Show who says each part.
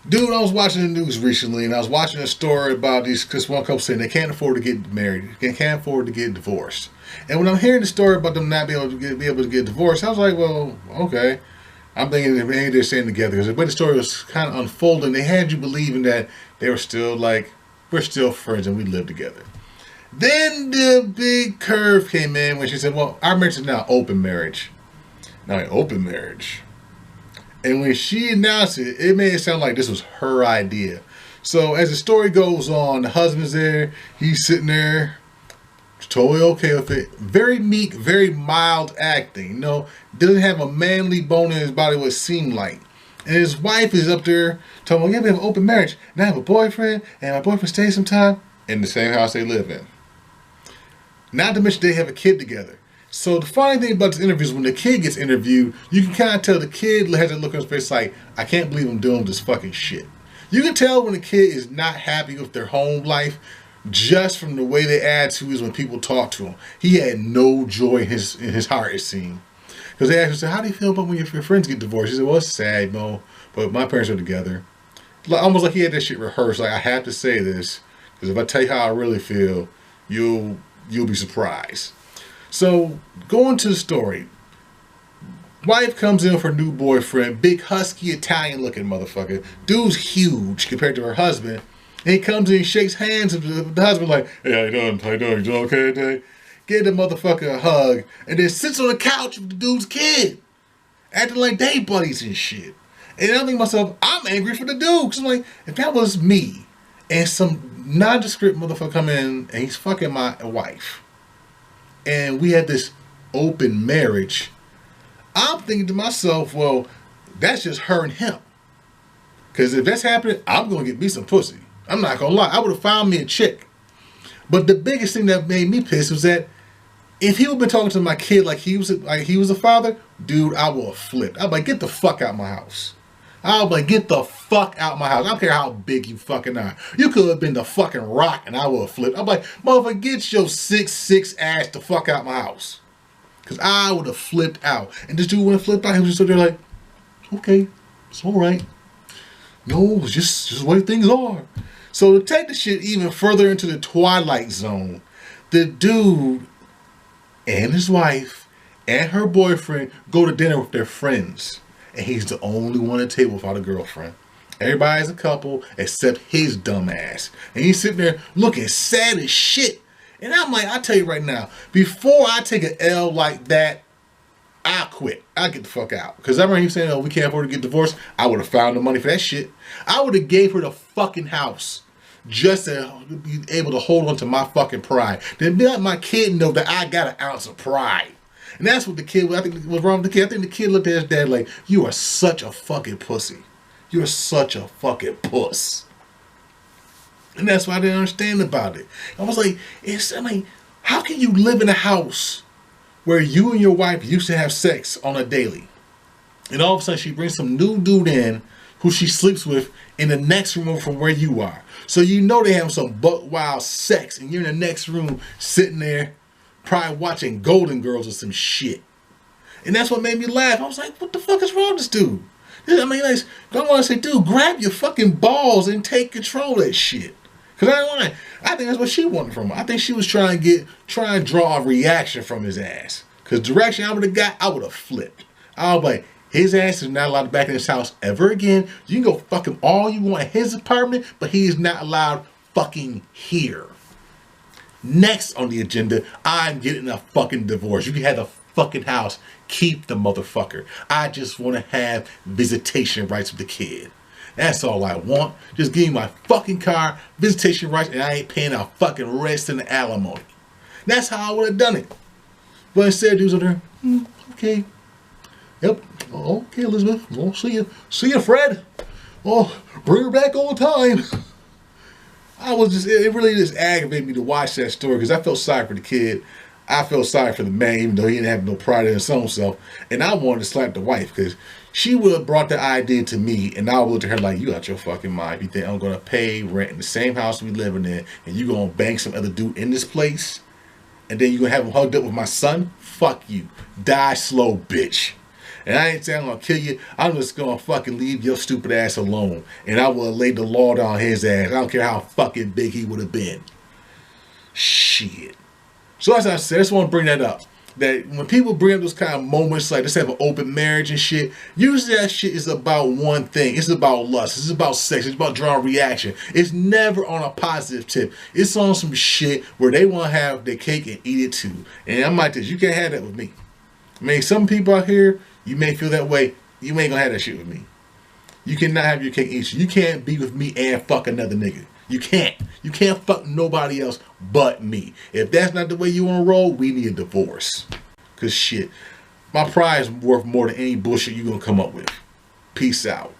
Speaker 1: Dude, I was watching the news recently, and I was watching a story about these, because one couple saying they can't afford to get married, they can't afford to get divorced. And when I'm hearing the story about them not be able to get divorced, I was like, well, okay. I'm thinking that maybe they're staying together, because the way the story was kind of unfolding, they had you believing that they were still like, we're still friends and we live together. Then the big curve came in when she said, well, our marriage is now open marriage. Now, an open marriage. And when she announced it, it made it sound like this was her idea. So as the story goes on, the husband's there, he's sitting there, totally okay with it. Very meek, very mild acting. You know, doesn't have a manly bone in his body what it seemed like. And his wife is up there telling him, yeah, we have an open marriage. And I have a boyfriend, and my boyfriend stays sometime in the same house they live in. Not to mention they have a kid together. So the funny thing about this interview is when the kid gets interviewed, you can kind of tell the kid has a look on his face like, I can't believe I'm doing this fucking shit. You can tell when the kid is not happy with their home life just from the way they attitude is when people talk to him. He had no joy in his heart, it seemed. Because they asked him, how do you feel about when your friends get divorced? He said, well, it's sad, Mo, but my parents are together. Almost like he had that shit rehearsed. Like, I have to say this, because if I tell you how I really feel, you'll be surprised. So, going to the story. Wife comes in with her new boyfriend, big husky Italian looking motherfucker. Dude's huge compared to her husband. And he comes in, shakes hands with the husband like, hey, how you doing? How you doing? You doing okay today? Give the motherfucker a hug. And then sits on the couch with the dude's kid. Acting like they buddies and shit. And I'm thinking to myself, I'm angry for the dude. Because I'm like, if that was me and some nondescript motherfucker come in and he's fucking my wife, and we had this open marriage, I'm thinking to myself, well, that's just her and him. Because if that's happening, I'm going to get me some pussy. I'm not going to lie. I would have found me a chick. But the biggest thing that made me pissed was that if he would have been talking to my kid like he was a father, dude, I would have flipped. I'd be like, get the fuck out of my house. I would be like, get the fuck out of my house. I don't care how big you fucking are. You could have been the fucking Rock and I would have flipped. I'm like, motherfucker, get your 6'6" ass the fuck out of my house. Because I would have flipped out. And this dude wouldn't flip out. He was just sitting there like, okay, it's all right. No, it's just the way things are. So to take the shit even further into the twilight zone, the dude and his wife and her boyfriend go to dinner with their friends. And he's the only one at the table without a girlfriend. Everybody's a couple except his dumb ass. And he's sitting there looking sad as shit. And I'm like, I tell you right now, before I take an L like that, I quit. I get the fuck out. Because I remember him saying, oh, we can't afford to get divorced. I would have found the money for that shit. I would have gave her the fucking house just to be able to hold on to my fucking pride. Then let my kid know that I got an ounce of pride. And that's what the kid, I think was wrong with the kid. I think the kid looked at his dad like, you are such a fucking pussy. You're such a fucking puss. And that's what I didn't understand about it. I was like, how can you live in a house where you and your wife used to have sex on a daily, and all of a sudden she brings some new dude in who she sleeps with in the next room from where you are. So you know they have some buck wild sex, and you're in the next room sitting there probably watching Golden Girls or some shit. And that's what made me laugh. I was like, what the fuck is wrong with this dude? I mean, like, I want to say, dude, grab your fucking balls and take control of that shit. Because I think that's what she wanted from him. I think she was trying to draw a reaction from his ass. Because direction I would have got, I would have flipped. I was like, his ass is not allowed back in his house ever again. You can go fuck him all you want in his apartment, but he is not allowed fucking here. Next on the agenda, I'm getting a fucking divorce. You can have the fucking house. Keep the motherfucker. I just want to have visitation rights with the kid. That's all I want. Just give me my fucking car, visitation rights, and I ain't paying a fucking rest in the alimony. That's how I would have done it. But instead, dudes are there, okay. Yep. Oh, okay, Elizabeth. Oh, see you. See you, Fred. Oh, bring her back all the time. It really just aggravated me to watch that story because I felt sorry for the kid. I felt sorry for the man, even though he didn't have no pride in his own self. And I wanted to slap the wife because she would have brought the idea to me, and I would look at her like, you out your fucking mind. You think I'm going to pay rent in the same house we living in, and you going to bang some other dude in this place? And then you going to have him hugged up with my son? Fuck you. Die slow, bitch. And I ain't saying I'm gonna kill you. I'm just gonna fucking leave your stupid ass alone. And I will lay the law down his ass. I don't care how fucking big he would have been. Shit. So as I said, I just want to bring that up. That when people bring up those kind of moments, like let's have an open marriage and shit, usually that shit is about one thing. It's about lust. It's about sex. It's about drawing reaction. It's never on a positive tip. It's on some shit where they want to have their cake and eat it too. And I'm like this, you can't have that with me. I mean, some people out here, you may feel that way. You ain't gonna have that shit with me. You cannot have your cake and eat it. You can't be with me and fuck another nigga. You can't. You can't fuck nobody else but me. If that's not the way you want to roll, we need a divorce. Because shit, my pride is worth more than any bullshit you're going to come up with. Peace out.